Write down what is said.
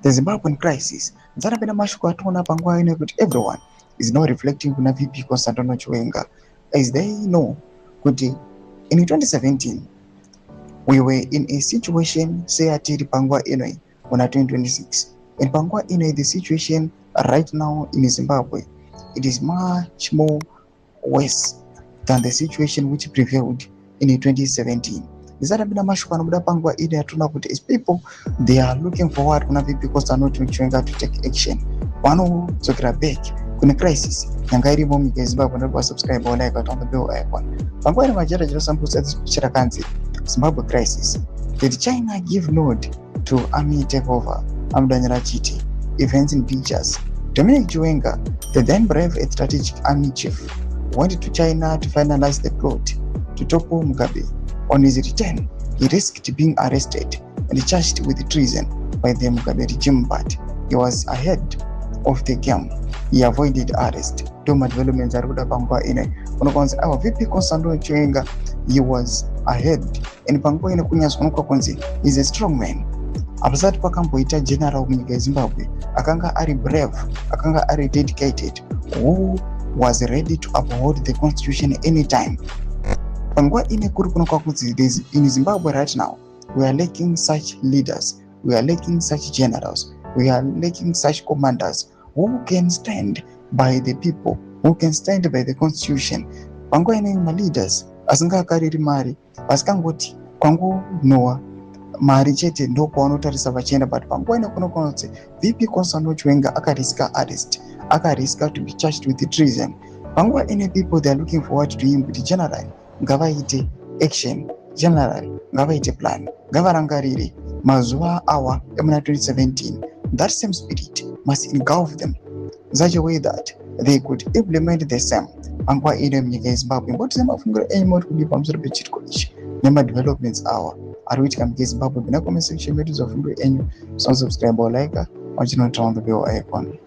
the Zimbabwean crisis. Dzarapera mashoko atoona panguva ino kuti everyone is now reflecting kuna VP Constantino Chiwenga, as they know kuti in 2017 we were in a situation seyatiri panguva ino muna 2026, and panguva ino the situation right now in Zimbabwe, it is much more worse than the situation which prevailed in 2017. Zisarapinda mashoko anobuda panguva ino yatoona kuti as people they are looking forward kuna VP Constantino Chiwenga to take action. Vanodzokera back kune crisis yanga irimo munyika yeZimbabwe. Ndokuva subscribe like on the bell icon. Panguva ino majara chinosambusa chipichira kanzi Zimbabwe crisis. Did China give nod to army takeover? Amudanyira chiti events in pictures. Dominic Chiwenga, the then brave and strategic army chief, went to China to finalize the plot to topple Mugabe. On his return, he risked being arrested and charged with treason by the Mugabe regime, but he was ahead of the game. He avoided arrest. Toma developments are panguva ino. Our VP Constantino Chiwenga, he was ahead. And panguva ino kunyazwa konzi is a strong man. Apasati pakamboita general munyika yeZimbabwe akanga ari brave, akanga ari dedicated, who was ready to uphold the constitution anytime. Panguva ine kuri kunoka kuti in Zimbabwe right now we are lacking such leaders, we are lacking such generals, we are lacking such commanders who can stand by the people, who can stand by the constitution. Panguva ine ma leaders asingakariri mari, vasikangoti kwangu noa mari chete ndo kwanotarisa vachienda, but panguva ino kunoka kuti VP Constantino Chiwenga akariska arrest, akariska to be charged with treason. Panguva ine people they are looking forward to him kuti general ngavaite action, general ngavaite plan, ngavarangarire mazuva awa emuna 2017. That same spirit must engulf them in such a way that they could implement the same panguva ino munyika yeZimbabwe. Mboti mafungiro enyu muri kudi pamusoro pechitiko ichi nemadevelopments awa ari kuitika munyika yeZimbabwe. Bina comment section medu zofungiro enyu, subscribe or like, wachinotaura on the bell icon.